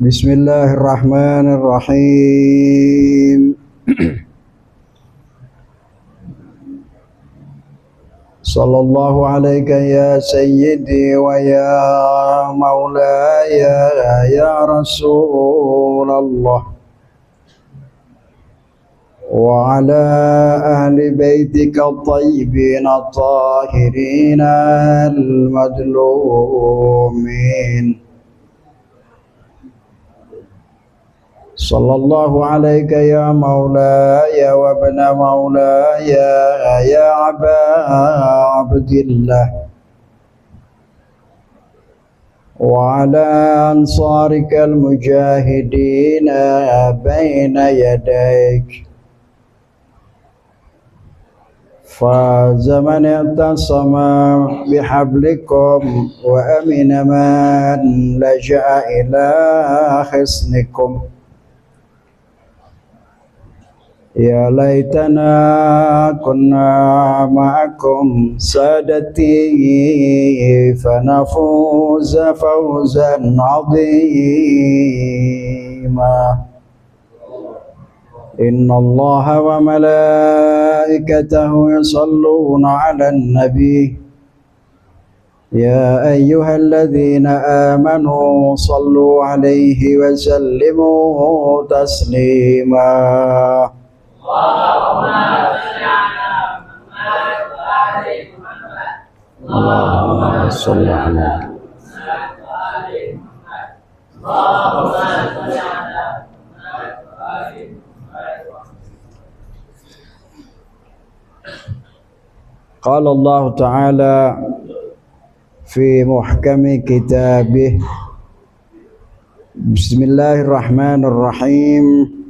Bismillahirrahmanirrahim. Sallallahu alaika ya sayyidi wa ya maulaya ya Rasulullah wa ala ahli baitika at-tayyibin at-tahirin al-madlumin. Sallallahu alaika ya maulaya wa ibna maulaya ya aba abdillah wa ala ansarika al-mujahidina baina yadayk faza man i'tasama bihablikum wa amina man laja'a ila hisnikum. Ya laitana kunna ma'akum sadati fanafuza fawzan 'azima. Inna Allaha wa malaikatahu yusalluna 'alan nabi. Ya ayyuhalladzina amanu sallu 'alaihi wa sallimu taslima. Allahumma sholli ala Qala Allah Ta'ala fi muhkami kitabih. Bismillahirrahmanirrahim.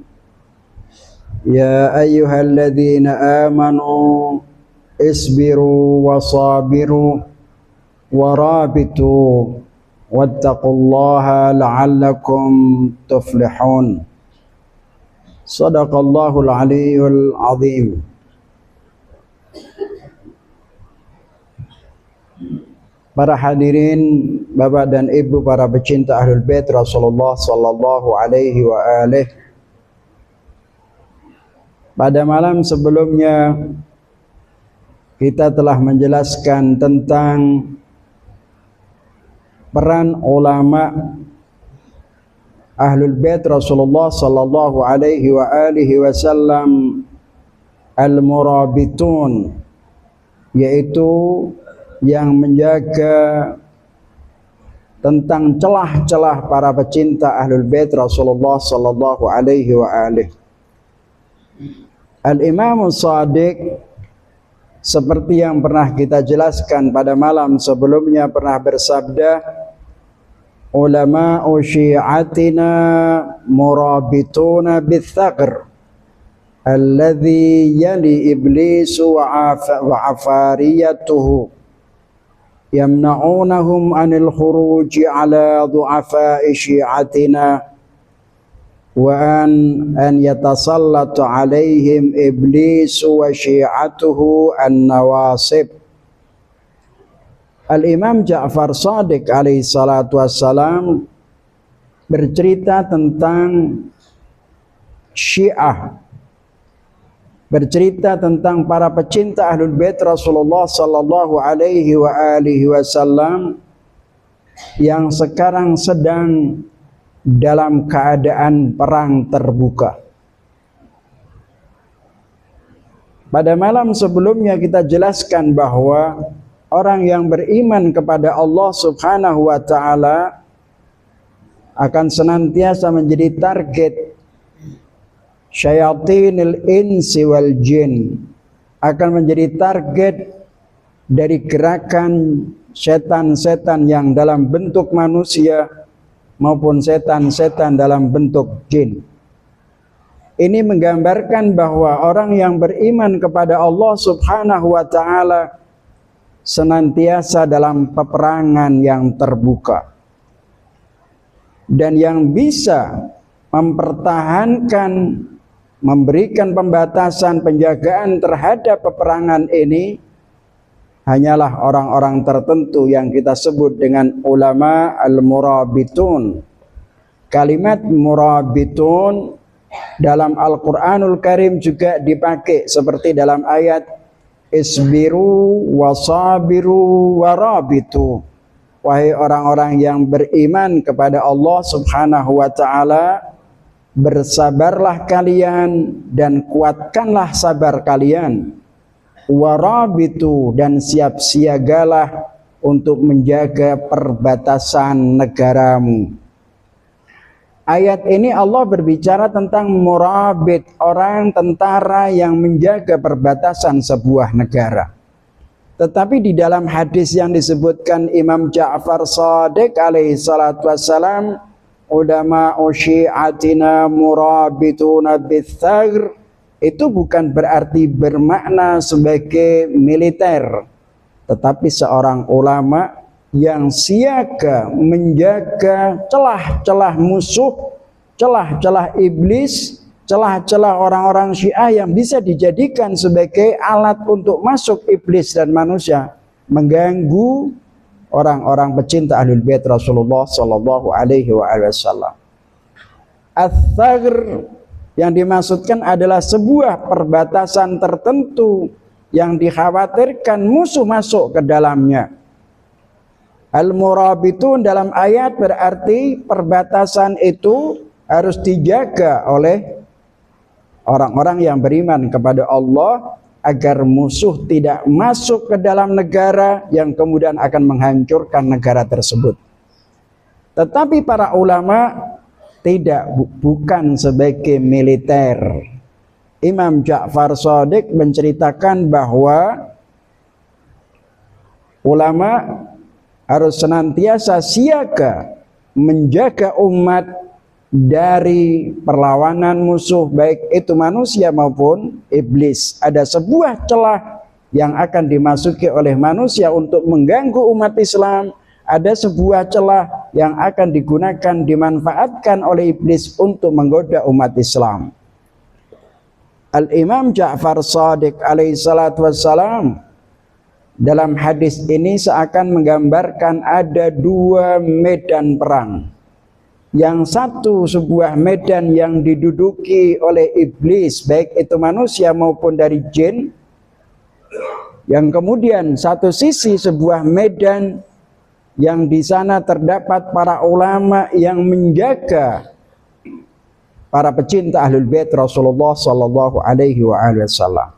Ya ayyuhalladzina amanu isbiru wasabiru warabitu wattaqullaha la'allakum tuflihun. Sadaqallahul aliyyul azim. Para hadirin, Bapak dan Ibu, para pecinta Ahlul Bait Rasulullah sallallahu alaihi wa alihi. Pada malam sebelumnya kita telah menjelaskan tentang peran ulama Ahlul Bait Rasulullah sallallahu alaihi wa alihi wasallam al-murabitun, yaitu yang menjaga tentang celah-celah para pecinta Ahlul Bait Rasulullah sallallahu alaihi wa alihi. Al-Imam Shadiq, seperti yang pernah kita jelaskan pada malam sebelumnya, pernah bersabda, ulama'u syi'atina murabituna bithaqr alladhi yali iblisu wa afariyatuhu yamna'unahum anil khuruji ala du'afa'i syi'atina wa an yatasallatu alaihim iblisu wa syi'atuhu an-nawasib. Al-Imam Ja'far Shadiq alaihi salatu wassalam bercerita tentang Syiah, bercerita tentang para pecinta Ahlul Bait Rasulullah sallallahu alaihi wa alihi wasallam yang sekarang sedang dalam keadaan perang terbuka. Pada malam sebelumnya kita jelaskan bahwa orang yang beriman kepada Allah Subhanahu wa Ta'ala akan senantiasa menjadi target syayatinil insi wal jin, akan menjadi target dari gerakan setan-setan yang dalam bentuk manusia maupun setan-setan dalam bentuk jin. Ini menggambarkan bahwa orang yang beriman kepada Allah Subhanahu wa Ta'ala senantiasa dalam peperangan yang terbuka, dan yang bisa mempertahankan, memberikan pembatasan, penjagaan terhadap peperangan ini hanyalah orang-orang tertentu yang kita sebut dengan ulama al-murabitun. Kalimat murabitun dalam Al-Quranul Karim juga dipakai seperti dalam ayat isbiru wasabiru warabitu. Wahai orang-orang yang beriman kepada Allah Subhanahu wa ta'ala, bersabarlah kalian dan kuatkanlah sabar kalian. Warabitu, dan siap siagalah untuk menjaga perbatasan negaramu. Ayat ini Allah berbicara tentang murabit, orang tentara yang menjaga perbatasan sebuah negara. Tetapi di dalam hadis yang disebutkan Imam Ja'far Shadiq alaihi salatu wassalam, ulama syi'atina murabituna bithagr, itu bukan berarti bermakna sebagai militer, tetapi seorang ulama yang siaga menjaga celah-celah musuh, celah-celah iblis, celah-celah orang-orang Syiah yang bisa dijadikan sebagai alat untuk masuk iblis dan manusia, mengganggu orang-orang pecinta Ahlul Bait Rasulullah sallallahu alaihi wasallam. Ats-tsaghr yang dimaksudkan adalah sebuah perbatasan tertentu yang dikhawatirkan musuh masuk ke dalamnya. Al-murabitun dalam ayat berarti perbatasan itu harus dijaga oleh orang-orang yang beriman kepada Allah agar musuh tidak masuk ke dalam negara yang kemudian akan menghancurkan negara tersebut. Tetapi para ulama tidak, bukan sebagai militer. Imam Ja'far Shadiq menceritakan bahwa ulama harus senantiasa siaga menjaga umat dari perlawanan musuh, baik itu manusia maupun iblis. Ada sebuah celah yang akan dimasuki oleh manusia untuk mengganggu umat Islam, ada sebuah celah yang akan digunakan, dimanfaatkan oleh iblis untuk menggoda umat Islam. Al-Imam Ja'far Shadiq alaihi salatu wassalam dalam hadis ini seakan menggambarkan ada dua medan perang. Yang satu sebuah medan yang diduduki oleh iblis, baik itu manusia maupun dari jin. Yang kemudian satu sisi sebuah medan yang di sana terdapat para ulama yang menjaga para pecinta Ahlul Bait Rasulullah sallallahu alaihi wasallam.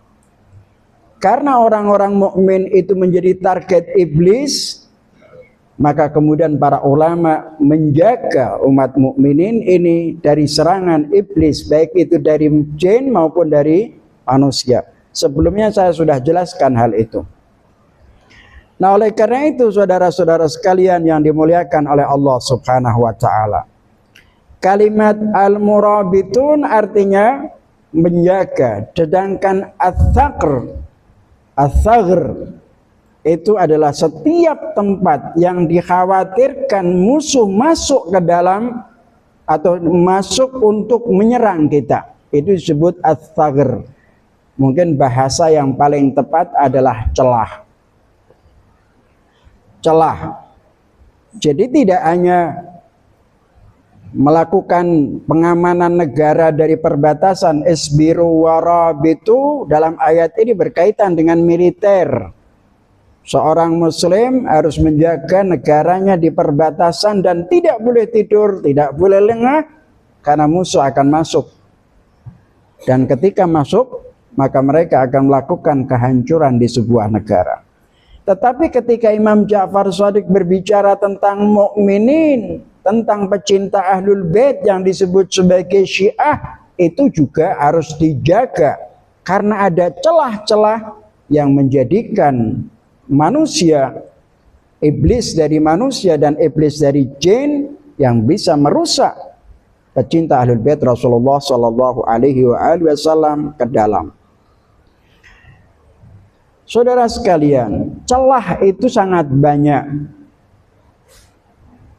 Karena orang-orang mukmin itu menjadi target iblis, maka kemudian para ulama menjaga umat mukminin ini dari serangan iblis, baik itu dari jin maupun dari manusia. Sebelumnya saya sudah jelaskan hal itu. Nah, oleh karena itu saudara-saudara sekalian yang dimuliakan oleh Allah Subhanahu wa taala, kalimat al-murabitun artinya menjaga, sedangkan ats-tsaghr itu adalah setiap tempat yang dikhawatirkan musuh masuk ke dalam atau masuk untuk menyerang kita. Itu disebut ats-tsaghr. Mungkin bahasa yang paling tepat adalah celah. Celah. Jadi tidak hanya melakukan pengamanan negara dari perbatasan, isbiru warabitu dalam ayat ini berkaitan dengan militer. Seorang muslim harus menjaga negaranya di perbatasan dan tidak boleh tidur, tidak boleh lengah, karena musuh akan masuk. Dan ketika masuk, maka mereka akan melakukan kehancuran di sebuah negara. Tetapi ketika Imam Ja'far Shadiq berbicara tentang mukminin, tentang pecinta Ahlul Bait yang disebut sebagai Syiah, itu juga harus dijaga karena ada celah-celah yang menjadikan manusia, iblis dari manusia dan iblis dari jin yang bisa merusak pecinta Ahlul Bait Rasulullah sallallahu alaihi wasallam ke dalam. Saudara sekalian, celah itu sangat banyak.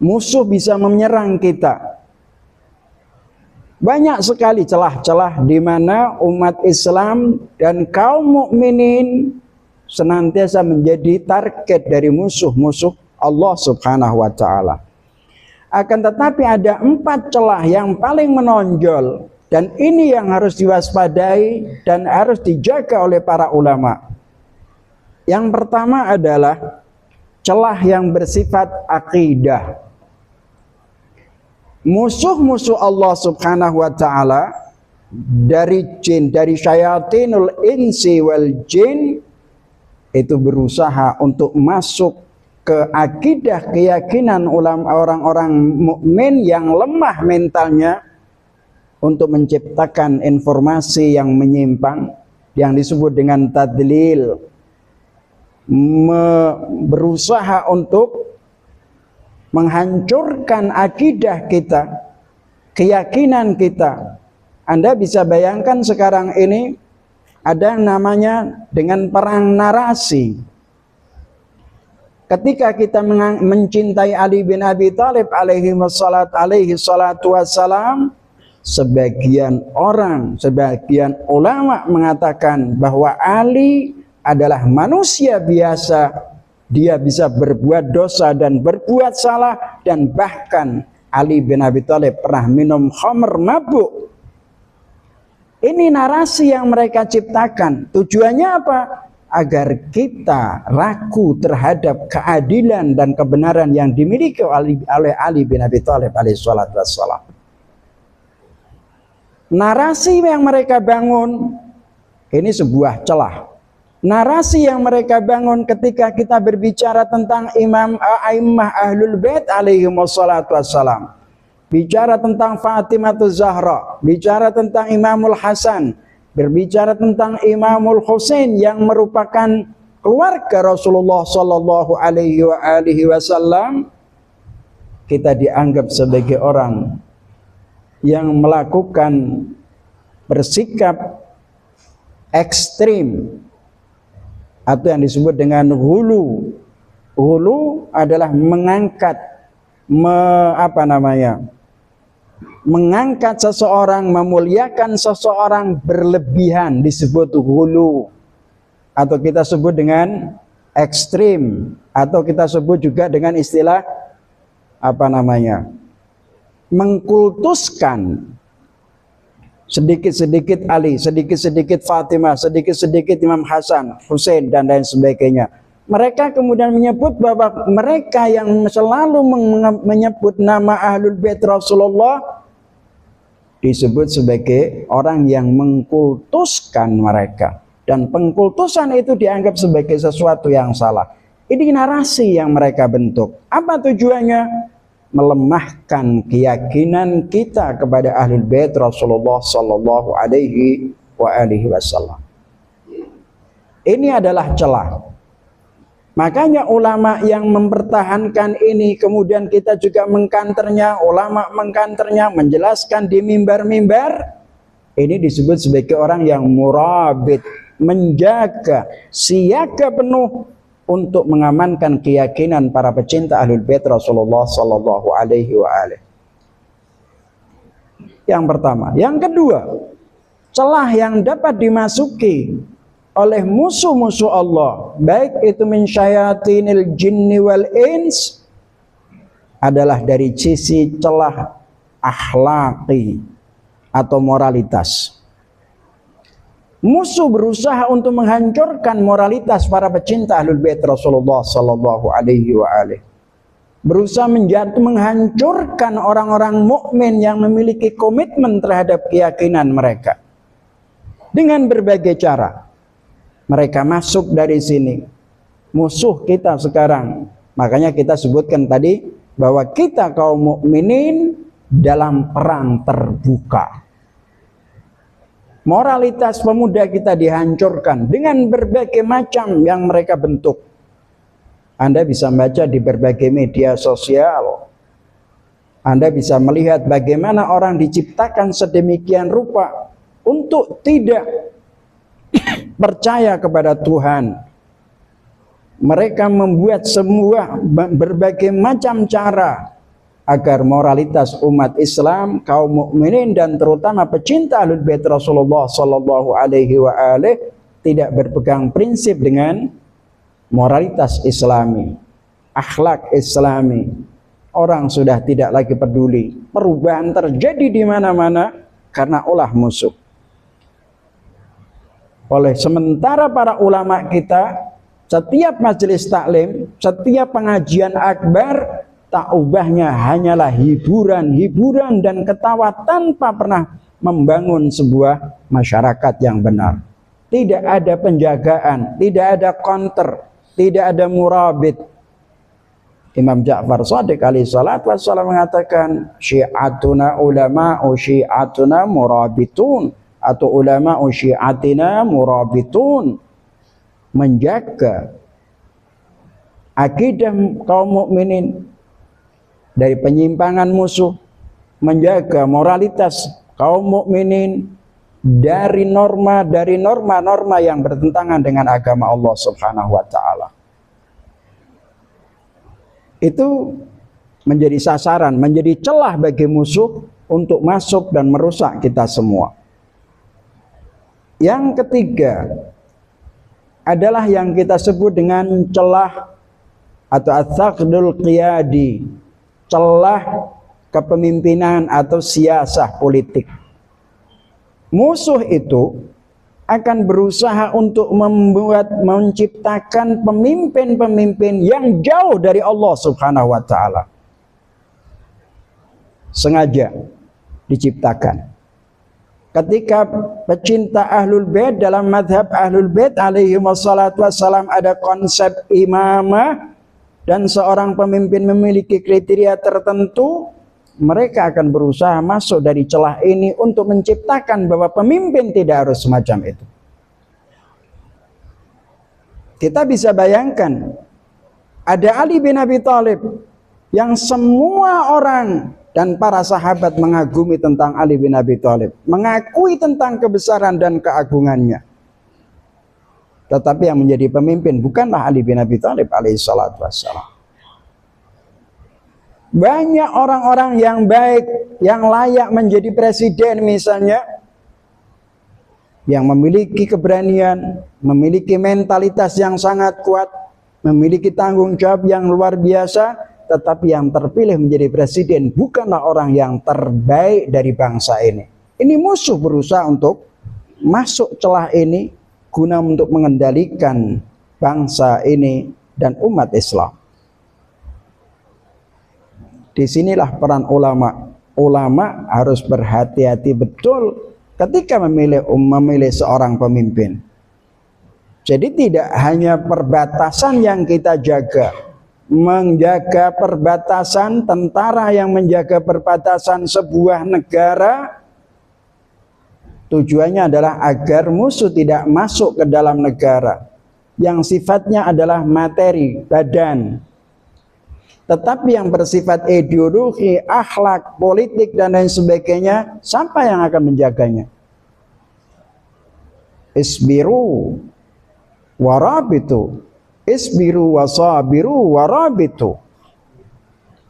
Musuh bisa menyerang kita. Banyak sekali celah-celah di mana umat Islam dan kaum mukminin senantiasa menjadi target dari musuh-musuh Allah Subhanahu wa taala. Akan tetapi ada 4 celah yang paling menonjol, dan ini yang harus diwaspadai dan harus dijaga oleh para ulama. Yang pertama adalah celah yang bersifat akidah. Musuh-musuh Allah Subhanahu wa taala dari jin, dari syayatinul insi wal jin, itu berusaha untuk masuk ke akidah keyakinan ulama orang-orang mukmin yang lemah mentalnya untuk menciptakan informasi yang menyimpang yang disebut dengan tadlil, berusaha untuk menghancurkan akidah kita, keyakinan kita. Anda bisa bayangkan sekarang ini ada yang namanya dengan perang narasi. Ketika kita mencintai Ali bin Abi Thalib alaihi salatu wassalam, sebagian orang, sebagian ulama mengatakan bahwa Ali adalah manusia biasa. Dia bisa berbuat dosa dan berbuat salah, dan bahkan Ali bin Abi Thalib pernah minum khamr, mabuk. Ini narasi yang mereka ciptakan. Tujuannya apa? Agar kita ragu terhadap keadilan dan kebenaran yang dimiliki oleh Ali bin Abi Thalib alaihi salatu wassalam. Narasi yang mereka bangun ini sebuah celah. Narasi yang mereka bangun ketika kita berbicara tentang Imam A'immah Ahlul Bait alaihi wassalatu wassalam, bicara tentang Fatimatul Zahra, bicara tentang Imamul Hasan, berbicara tentang Imamul Husain yang merupakan keluarga Rasulullah sallallahu alaihi wasallam, kita dianggap sebagai orang yang melakukan bersikap ekstrim atau yang disebut dengan hulu. Hulu adalah mengangkat mengangkat seseorang, memuliakan seseorang berlebihan, disebut hulu, atau kita sebut dengan ekstrim, atau kita sebut juga dengan istilah mengkultuskan. Sedikit-sedikit Ali, sedikit-sedikit Fatimah, sedikit-sedikit Imam Hasan, Husain, dan lain sebagainya. Mereka kemudian menyebut bahwa mereka yang selalu menyebut nama Ahlul Bait Rasulullah disebut sebagai orang yang mengkultuskan mereka. Dan pengkultusan itu dianggap sebagai sesuatu yang salah. Ini narasi yang mereka bentuk. Apa tujuannya? Melemahkan keyakinan kita kepada Ahlul Bait Rasulullah sallallahu alaihi wasallam. Ini adalah celah. Makanya ulama yang mempertahankan ini, kemudian kita juga mengkanternya, ulama mengkanternya, menjelaskan di mimbar-mimbar, ini disebut sebagai orang yang murabit, menjaga, siaga penuh untuk mengamankan keyakinan para pecinta Ahlul Bait Rasulullah sallallahu alaihi wasallam. Yang pertama, yang kedua, celah yang dapat dimasuki oleh musuh-musuh Allah, baik itu min syayatinil jinni wal ins, adalah dari sisi celah akhlaki atau moralitas. Musuh berusaha untuk menghancurkan moralitas para pecinta Ahlul Bait Rasulullah sallallahu alaihi wasallam. Berusaha menghancurkan orang-orang mukmin yang memiliki komitmen terhadap keyakinan mereka. Dengan berbagai cara. Mereka masuk dari sini. Musuh kita sekarang. Makanya kita sebutkan tadi bahwa kita kaum mukminin dalam perang terbuka. Moralitas pemuda kita dihancurkan dengan berbagai macam yang mereka bentuk. Anda bisa baca di berbagai media sosial. Anda bisa melihat bagaimana orang diciptakan sedemikian rupa untuk tidak percaya kepada Tuhan. Mereka membuat semua berbagai macam cara agar moralitas umat Islam, kaum mukminin dan terutama pecinta Ahlul Bait Rasulullah sallallahu alaihi wasallam tidak berpegang prinsip dengan moralitas Islami, akhlak Islami. Orang sudah tidak lagi peduli. Perubahan terjadi di mana-mana karena ulah musuh. Oleh sementara para ulama kita, setiap majelis taklim, setiap pengajian akbar, tak ubahnya hanyalah hiburan-hiburan dan ketawa tanpa pernah membangun sebuah masyarakat yang benar. Tidak ada penjagaan, tidak ada counter, tidak ada murabit. Imam Ja'far Shadiq alaihi salatu wassalam mengatakan, syi'atuna ulama'u syi'atuna murabitun, atau ulama'u syi'atina murabitun. Menjaga akidah kaum mukminin dari penyimpangan musuh, menjaga moralitas kaum mukminin dari norma-norma yang bertentangan dengan agama Allah Subhanahu wa taala. Itu menjadi sasaran, menjadi celah bagi musuh untuk masuk dan merusak kita semua. Yang ketiga adalah yang kita sebut dengan celah atau at-taqdul qiyadi, celah kepemimpinan atau siasah politik. Musuh itu akan berusaha untuk menciptakan pemimpin-pemimpin yang jauh dari Allah Subhanahu wa taala. Sengaja diciptakan. Ketika pecinta Ahlul Bait dalam madhab Ahlul Bait alaihi wassalatu wassalam ada konsep imamah dan seorang pemimpin memiliki kriteria tertentu, mereka akan berusaha masuk dari celah ini untuk menciptakan bahwa pemimpin tidak harus semacam itu. Kita bisa bayangkan, ada Ali bin Abi Thalib yang semua orang dan para sahabat mengagumi tentang Ali bin Abi Thalib, mengakui tentang kebesaran dan keagungannya. Tetapi yang menjadi pemimpin bukanlah Ali bin Abi Thalib alaihi salatu wassalam. Banyak orang-orang yang baik, yang layak menjadi presiden misalnya, yang memiliki keberanian, memiliki mentalitas yang sangat kuat, memiliki tanggung jawab yang luar biasa, tetapi yang terpilih menjadi presiden bukanlah orang yang terbaik dari bangsa ini. Ini musuh berusaha untuk masuk celah ini guna untuk mengendalikan bangsa ini dan umat Islam. Disinilah peran ulama. Ulama harus berhati-hati betul ketika memilih seorang pemimpin. Jadi tidak hanya perbatasan yang kita jaga, menjaga perbatasan, tentara yang menjaga perbatasan sebuah negara, tujuannya adalah agar musuh tidak masuk ke dalam negara yang sifatnya adalah materi, badan. Tetapi yang bersifat ideologi, akhlak, politik dan lain sebagainya, siapa yang akan menjaganya? Isbiru warabitu, isbiru wasabiru warabitu.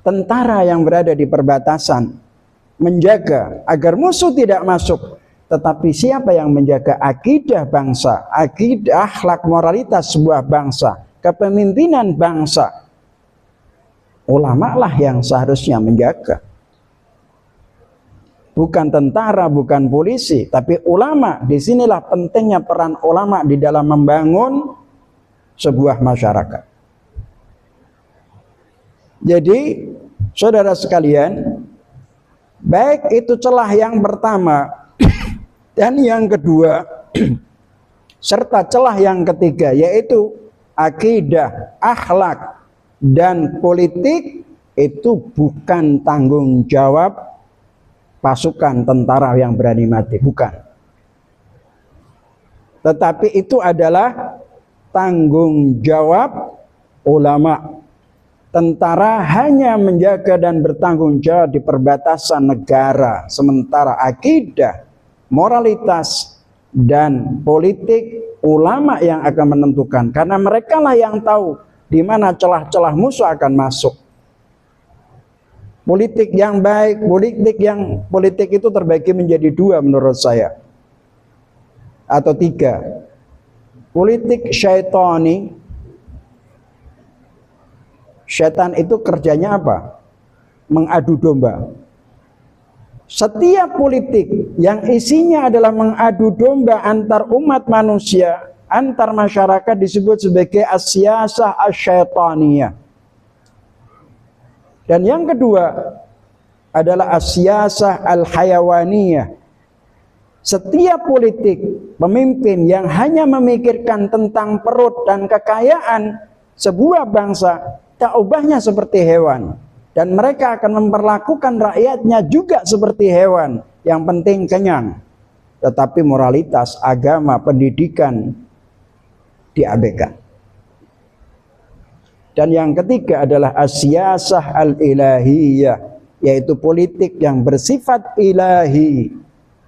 Tentara yang berada di perbatasan menjaga agar musuh tidak masuk. Tetapi siapa yang menjaga akidah bangsa, akidah, akhlak, moralitas sebuah bangsa, kepemimpinan bangsa? Ulama lah yang seharusnya menjaga. Bukan tentara, bukan polisi, tapi ulama. Disinilah pentingnya peran ulama di dalam membangun sebuah masyarakat. Jadi, saudara sekalian, baik itu celah yang pertama dan yang kedua, serta celah yang ketiga, yaitu akidah, akhlak, dan politik, itu bukan tanggung jawab pasukan tentara yang berani mati, bukan. Tetapi itu adalah tanggung jawab ulama. Tentara hanya menjaga dan bertanggung jawab di perbatasan negara, sementara akidah, moralitas, dan politik ulama yang akan menentukan, karena mereka lah yang tahu di mana celah-celah musuh akan masuk. Politik yang baik, politik itu terbagi menjadi dua menurut saya, atau tiga. Politik syaitani. Syaitan itu kerjanya apa? mengadu domba. Setiap politik yang isinya adalah mengadu domba antar umat manusia, antar masyarakat, disebut sebagai as-siyasah asy-syaitaniyah. Dan yang kedua adalah as-siyasah al-hayawaniyah. Setiap politik pemimpin yang hanya memikirkan tentang perut dan kekayaan sebuah bangsa, tak ubahnya seperti hewan. Dan mereka akan memperlakukan rakyatnya juga seperti hewan. Yang penting kenyang. Tetapi moralitas, agama, pendidikan diabaikan. Dan yang ketiga adalah as-siyasah al-ilahiyah, yaitu politik yang bersifat ilahi,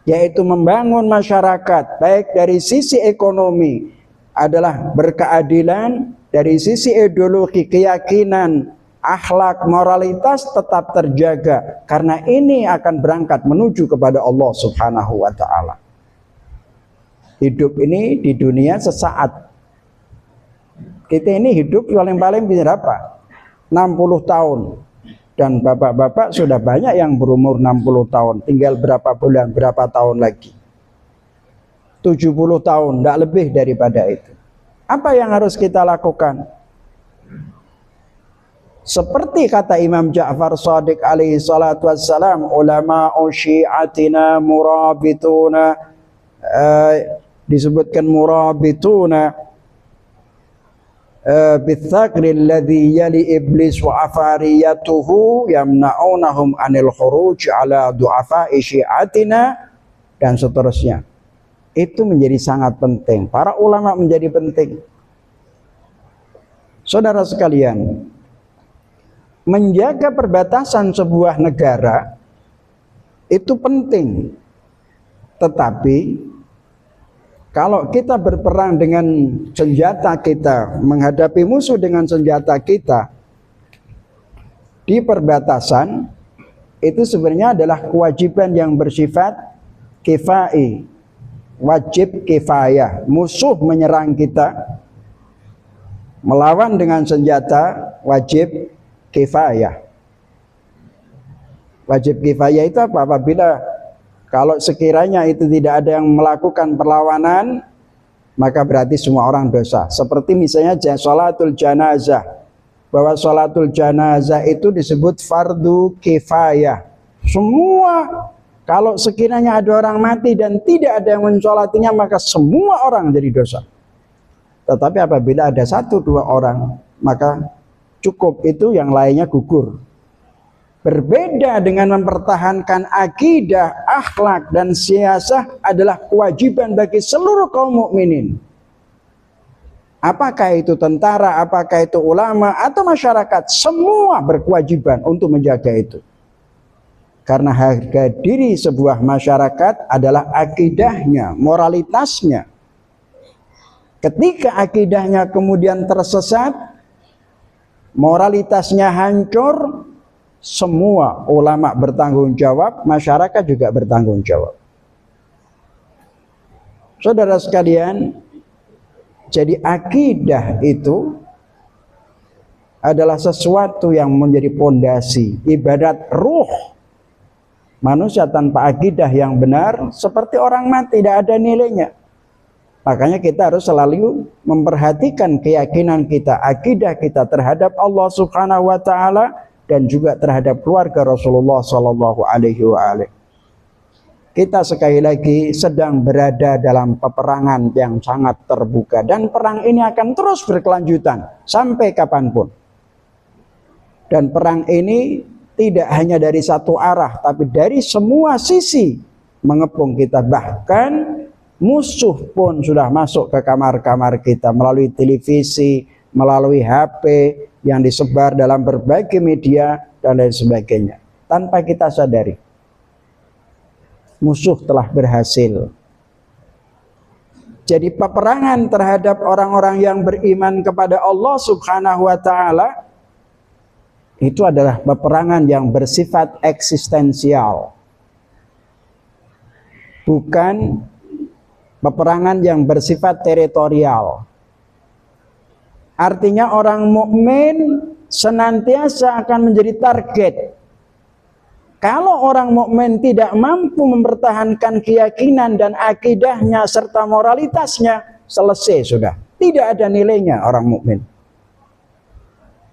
yaitu membangun masyarakat baik dari sisi ekonomi adalah berkeadilan, dari sisi ideologi, keyakinan, akhlak, moralitas tetap terjaga, karena ini akan berangkat menuju kepada Allah Subhanahu wa ta'ala. Hidup ini di dunia sesaat. Kita ini hidup paling-paling berapa? 60 tahun. Dan bapak-bapak sudah banyak yang berumur 60 tahun. Tinggal berapa bulan, berapa tahun lagi. 70 tahun, tidak lebih daripada itu. Apa yang harus kita lakukan? Seperti kata Imam Ja'far Shadiq alaihi salatu wassalam, ulama'u syi'atina murabituna, disebutkan murabituna bitsaqri alladhi yali iblis wa afariyatuhu yamna'unahum anil khuruj ala du'afa'i syi'atina, dan seterusnya. Itu menjadi sangat penting. Para ulama menjadi penting. Saudara sekalian, menjaga perbatasan sebuah negara itu penting. Tetapi kalau kita berperang dengan senjata kita, menghadapi musuh dengan senjata kita di perbatasan, itu sebenarnya adalah kewajiban yang bersifat kifai, wajib kifayah. Musuh menyerang kita, melawan dengan senjata, wajib kifayah. Wajib kifayah itu apa? Apabila kalau sekiranya itu tidak ada yang melakukan perlawanan, maka berarti semua orang dosa. Seperti misalnya sholatul janazah, bahwa sholatul janazah itu disebut fardu kifayah. Semua, kalau sekiranya ada orang mati dan tidak ada yang mensolatinya, maka semua orang jadi dosa. Tetapi apabila ada 1-2 orang, maka cukup, itu yang lainnya gugur. Berbeda dengan mempertahankan akidah, akhlak, dan siasah adalah kewajiban bagi seluruh kaum mukminin. Apakah itu tentara, apakah itu ulama, atau masyarakat, semua berkewajiban untuk menjaga itu. Karena harga diri sebuah masyarakat adalah akidahnya, moralitasnya. Ketika akidahnya kemudian tersesat, moralitasnya hancur, semua ulama bertanggung jawab, masyarakat juga bertanggung jawab. Saudara sekalian, jadi akidah itu adalah sesuatu yang menjadi pondasi, ibadat ruh. Manusia tanpa akidah yang benar seperti orang mati, tidak ada nilainya. Makanya kita harus selalu memperhatikan keyakinan kita, akidah kita terhadap Allah Subhanahu wa ta'ala, dan juga terhadap keluarga Rasulullah Sallallahu Alaihi Wasallam. Kita sekali lagi sedang berada dalam peperangan yang sangat terbuka, dan perang ini akan terus berkelanjutan sampai kapanpun. Dan perang ini tidak hanya dari satu arah, tapi dari semua sisi mengepung kita. Bahkan musuh pun sudah masuk ke kamar-kamar kita melalui televisi, melalui HP, yang disebar dalam berbagai media dan lain sebagainya. Tanpa kita sadari, musuh telah berhasil. Jadi peperangan terhadap orang-orang yang beriman kepada Allah Subhanahu wa ta'ala itu adalah peperangan yang bersifat eksistensial, bukan peperangan yang bersifat teritorial. Artinya orang mukmin senantiasa akan menjadi target Kalau orang mukmin tidak mampu mempertahankan keyakinan dan akidahnya serta moralitasnya, selesai sudah. Tidak ada nilainya orang mukmin.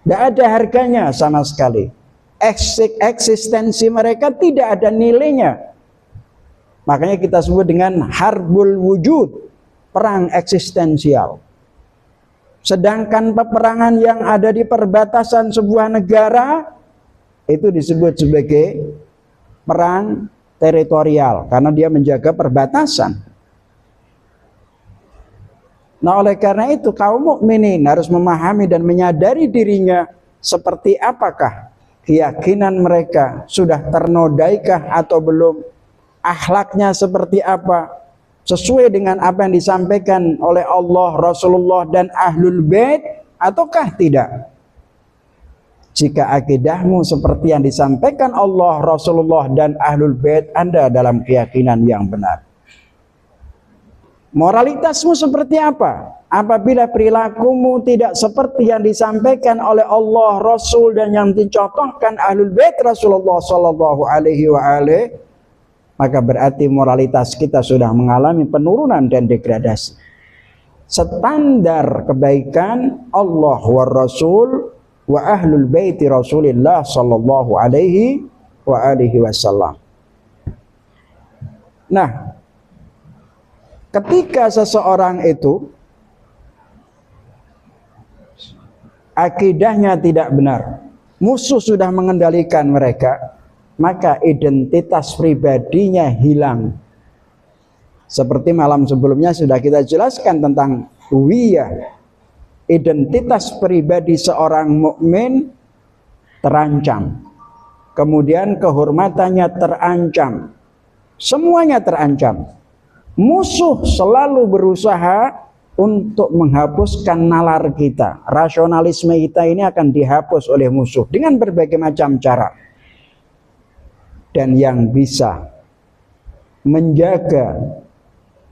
Tidak ada harganya sama sekali. Eksistensi mereka tidak ada nilainya. Makanya kita sebut dengan harbul wujud, perang eksistensial. Sedangkan peperangan yang ada di perbatasan sebuah negara itu disebut sebagai perang teritorial karena dia menjaga perbatasan. Nah, oleh karena itu kaum mukminin harus memahami dan menyadari dirinya seperti apakah keyakinan mereka, sudah ternodaikah atau belum, akhlaknya seperti apa, sesuai dengan apa yang disampaikan oleh Allah, Rasulullah dan Ahlul Bait ataukah tidak. Jika akidahmu seperti yang disampaikan Allah, Rasulullah dan Ahlul Bait, Anda dalam keyakinan yang benar. Moralitasmu seperti apa? Apabila perilakumu tidak seperti yang disampaikan oleh Allah, Rasul dan yang dicontohkan Ahlul Bait Rasulullah sallallahu alaihi wasallam, maka berarti moralitas kita sudah mengalami penurunan dan degradasi. Standar kebaikan Allah wa Rasul wa Ahlul Bait Rasulillah sallallahu alaihi wasallam. Nah, ketika seseorang itu akidahnya tidak benar, musuh sudah mengendalikan mereka, maka identitas pribadinya hilang. Seperti malam sebelumnya sudah kita jelaskan tentang huwiyah. Identitas pribadi seorang mukmin terancam. Kemudian kehormatannya terancam. Semuanya terancam. Musuh selalu berusaha untuk menghapuskan nalar kita. Rasionalisme kita ini akan dihapus oleh musuh dengan berbagai macam cara. Dan yang bisa menjaga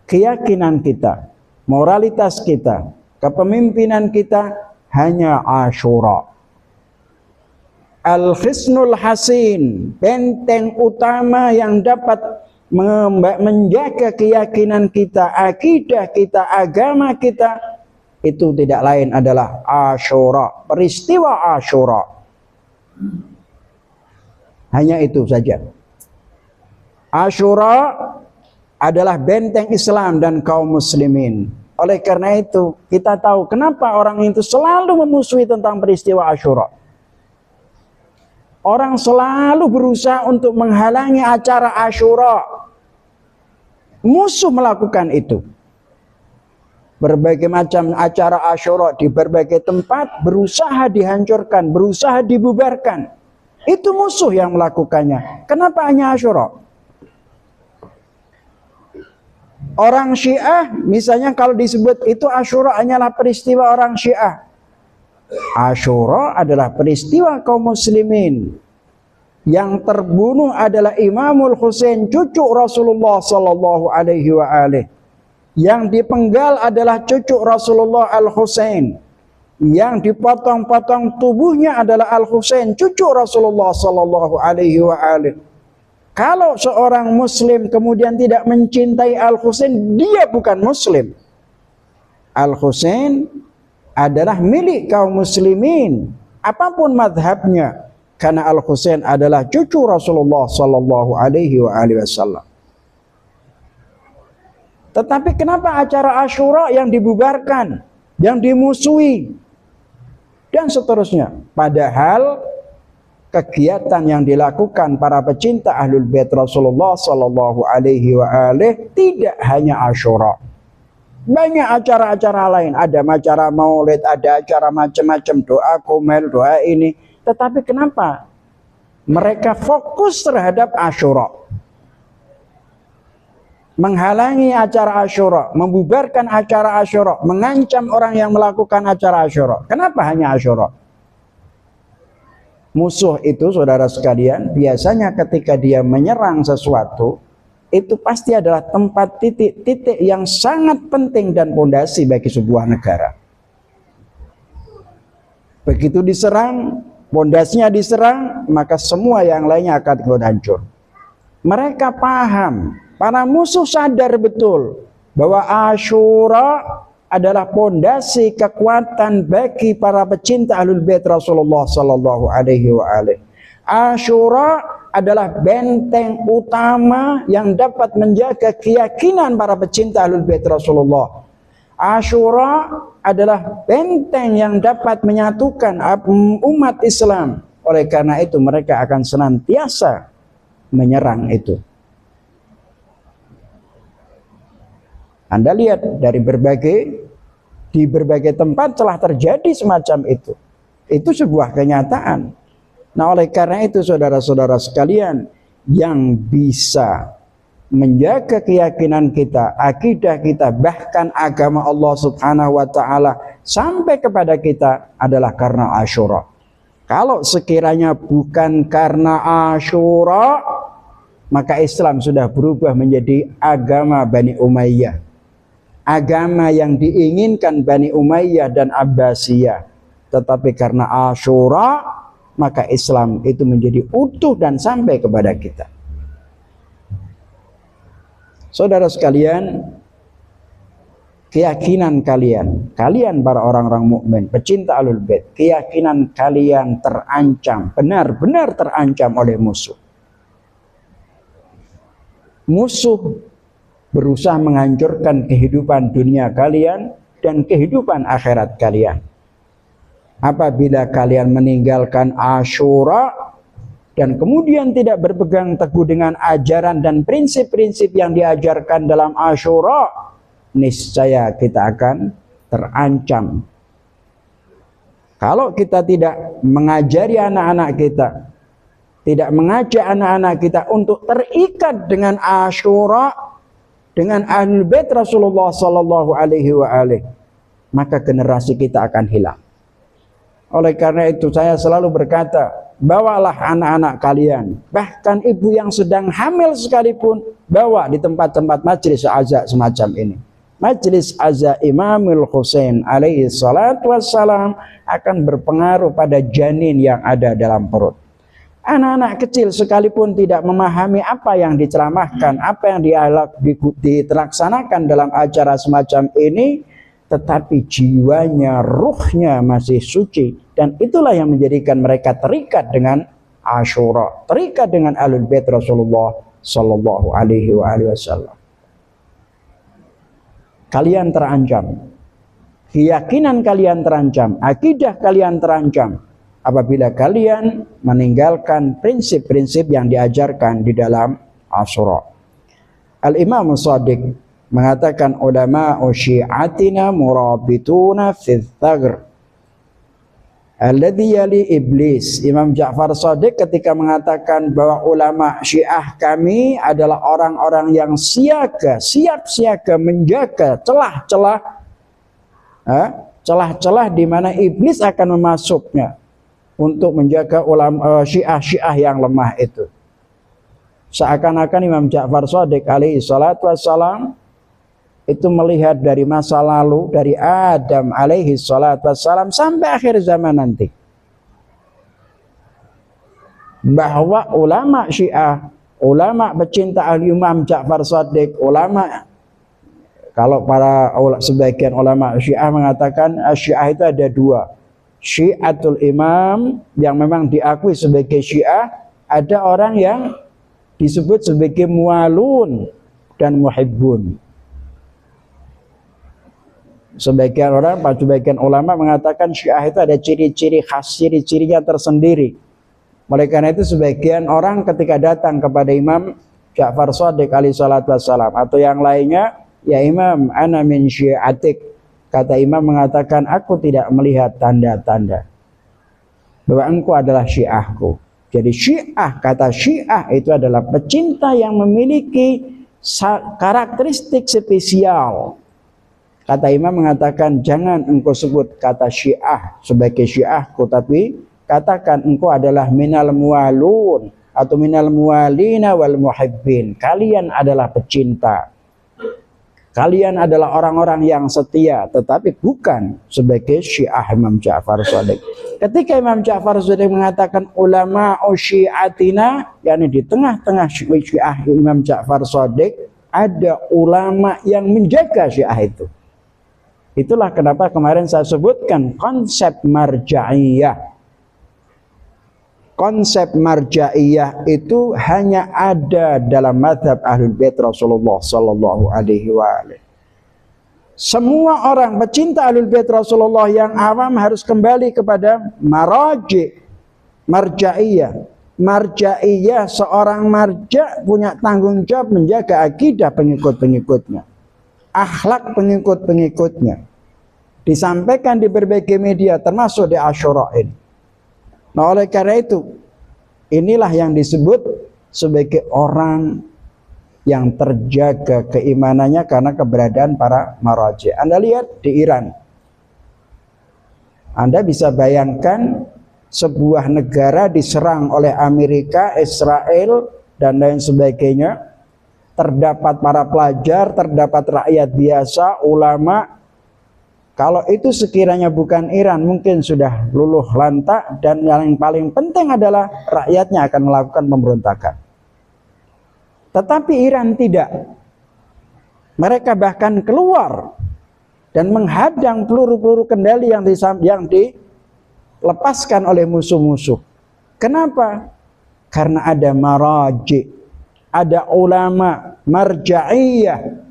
keyakinan kita, moralitas kita, kepemimpinan kita hanya Asyura. Al-Hisnul Hasin, benteng utama yang dapat menjaga keyakinan kita, akidah kita, agama kita, itu tidak lain adalah Asyura, peristiwa Asyura. Hanya itu saja. Asyura adalah benteng Islam dan kaum muslimin. Oleh karena itu, kita tahu kenapa orang itu selalu memusuhi tentang peristiwa Asyura. Orang selalu berusaha untuk menghalangi acara Asyura. Musuh melakukan itu. Berbagai macam acara Asyura di berbagai tempat berusaha dihancurkan, berusaha dibubarkan. Itu musuh yang melakukannya. Kenapa hanya Asyura? Orang Syiah misalnya kalau disebut itu Asyura hanyalah peristiwa orang Syiah. Asyura adalah peristiwa kaum muslimin. Yang terbunuh adalah Imamul Husain, cucu Rasulullah sallallahu alaihi wasallam. Yang dipenggal adalah cucu Rasulullah Al-Husain. Yang dipotong-potong tubuhnya adalah Al-Husain, cucu Rasulullah sallallahu alaihi wasallam. Kalau seorang muslim kemudian tidak mencintai Al-Husain, dia bukan muslim. Al-Husain adalah milik kaum muslimin, apapun madhabnya, karena Al-Husain adalah cucu Rasulullah sallallahu alaihi wasallam. Tetapi kenapa acara Asyura yang dibubarkan, yang dimusuhi, dan seterusnya? Padahal kegiatan yang dilakukan para pecinta Ahlul Bait Rasulullah sallallahu alaihi wasallam tidak hanya Asyura. Banyak acara-acara lain, ada acara Maulid, ada acara macam-macam, doa komel, doa ini. Tetapi kenapa mereka fokus terhadap Asyura? Menghalangi acara Asyura, membubarkan acara Asyura, mengancam orang yang melakukan acara Asyura. Kenapa hanya Asyura? Musuh itu, saudara sekalian, biasanya ketika dia menyerang sesuatu, itu pasti adalah tempat titik-titik yang sangat penting dan fondasi bagi sebuah negara. Begitu diserang, pondasinya diserang, maka semua yang lainnya akan ikut hancur. Mereka paham, para musuh sadar betul bahwa Asyura adalah pondasi kekuatan bagi para pecinta Ahlul Bait Rasulullah sallallahu alaihi wa alihi. Asyura adalah benteng utama yang dapat menjaga keyakinan para pecinta Ahlul Bait Rasulullah. Asyura adalah benteng yang dapat menyatukan umat Islam. Oleh karena itu mereka akan senantiasa menyerang itu. Anda lihat di berbagai tempat telah terjadi semacam itu. Itu sebuah kenyataan. Nah, oleh karena itu saudara-saudara sekalian, yang bisa menjaga keyakinan kita, akidah kita, bahkan agama Allah Subhanahu wa taala sampai kepada kita adalah karena Asyura. Kalau sekiranya bukan karena Asyura, maka Islam sudah berubah menjadi agama Bani Umayyah. Agama yang diinginkan Bani Umayyah dan Abbasiyah. Tetapi karena Asyura, maka Islam itu menjadi utuh dan sampai kepada kita. Saudara sekalian, keyakinan kalian para orang-orang mukmin, pecinta Ahlul Bait, keyakinan kalian terancam, benar-benar terancam oleh musuh. Musuh berusaha menghancurkan kehidupan dunia kalian dan kehidupan akhirat kalian. Apabila kalian meninggalkan Asyura dan kemudian tidak berpegang teguh dengan ajaran dan prinsip-prinsip yang diajarkan dalam Asyura, niscaya kita akan terancam. Kalau kita tidak mengajari anak-anak kita, tidak mengajak anak-anak kita untuk terikat dengan Asyura, dengan Ahlul Bait Rasulullah sallallahu alaihi wa alihi, maka generasi kita akan hilang. Oleh karena itu saya selalu berkata, bawalah anak-anak kalian, bahkan ibu yang sedang hamil sekalipun, bawa di tempat-tempat majelis azza semacam ini. Majelis azza Imamul Husain alaihi salatu wassalam akan berpengaruh pada janin yang ada dalam perut. Anak-anak kecil sekalipun tidak memahami apa yang diceramahkan, apa yang dilaksanakan dalam acara semacam ini, tetapi jiwanya, ruhnya masih suci, dan itulah yang menjadikan mereka terikat dengan Asyura, terikat dengan Ahlul Bait Rasulullah sallallahu alaihi wasallam. Kalian terancam, keyakinan kalian terancam, akidah kalian terancam apabila kalian meninggalkan prinsip-prinsip yang diajarkan di dalam Asyura. Al-Imam Shadiq mengatakan, ulama syi'atina murabituna fi thagr alladhi yali iblis. Imam Ja'far Shadiq ketika mengatakan bahwa ulama Syiah kami adalah orang-orang yang siaga, siap siaga menjaga celah-celah di mana iblis akan memasuknya, untuk menjaga ulama Syiah yang lemah itu. Seakan-akan Imam Ja'far Shadiq alaihi salatu wassalam itu melihat dari masa lalu, dari Adam alaihi salatu wassalam sampai akhir zaman nanti, bahwa ulama Syiah, ulama pecinta Imam Ja'far Shadiq, ulama, kalau para sebagian ulama Syiah mengatakan Syiah itu ada dua. Syiatul Imam yang memang diakui sebagai Syiah, ada orang yang disebut sebagai mualun dan muhibbun. Sebagian ulama mengatakan Syiah itu ada ciri-ciri khas, ciri-cirinya tersendiri. Oleh karena itu sebagian orang ketika datang kepada Imam Ja'far Shadiq alaihi salatu wassalam atau yang lainnya, ya Imam, ana min syiatik. Kata Imam mengatakan, aku tidak melihat tanda-tanda bahwa engkau adalah Syiahku. Jadi Syiah, kata Syiah itu adalah pecinta yang memiliki karakteristik spesial. Kata Imam mengatakan, jangan engkau sebut kata Syiah sebagai Syiahku, tapi katakan engkau adalah minal muwalun atau minal muwalina wal muhibbin. Kalian adalah pecinta. kalian adalah orang-orang yang setia, tetapi bukan sebagai Syiah Imam Ja'far Shadiq. Ketika Imam Ja'far Shadiq mengatakan ulama syiatina, yakni di tengah-tengah Syiah Imam Ja'far Shadiq ada ulama yang menjaga Syiah itu. Itulah kenapa kemarin saya sebutkan konsep marja'iyah. Konsep marja'iyah itu hanya ada dalam mazhab Ahlul Bait Rasulullah sallallahu alaihi wasallam. Semua orang pecinta Ahlul Bait Rasulullah yang awam harus kembali kepada marja'iyah. Marja'iyah, seorang marja' punya tanggung jawab menjaga akidah pengikut-pengikutnya, akhlak pengikut-pengikutnya. Disampaikan di berbagai media termasuk di Asyura ini. Nah, oleh karena itu, inilah yang disebut sebagai orang yang terjaga keimanannya karena keberadaan para maraji. Anda lihat di Iran. Anda bisa bayangkan sebuah negara diserang oleh Amerika, Israel, dan lain sebagainya. Terdapat para pelajar, terdapat rakyat biasa, ulama. Kalau itu sekiranya bukan Iran, mungkin sudah luluh lantak, dan yang paling penting adalah rakyatnya akan melakukan pemberontakan. Tetapi Iran tidak. Mereka bahkan keluar dan menghadang peluru-peluru kendali yang dilepaskan oleh musuh-musuh. Kenapa? Karena ada maraji, ada ulama marja'iyah.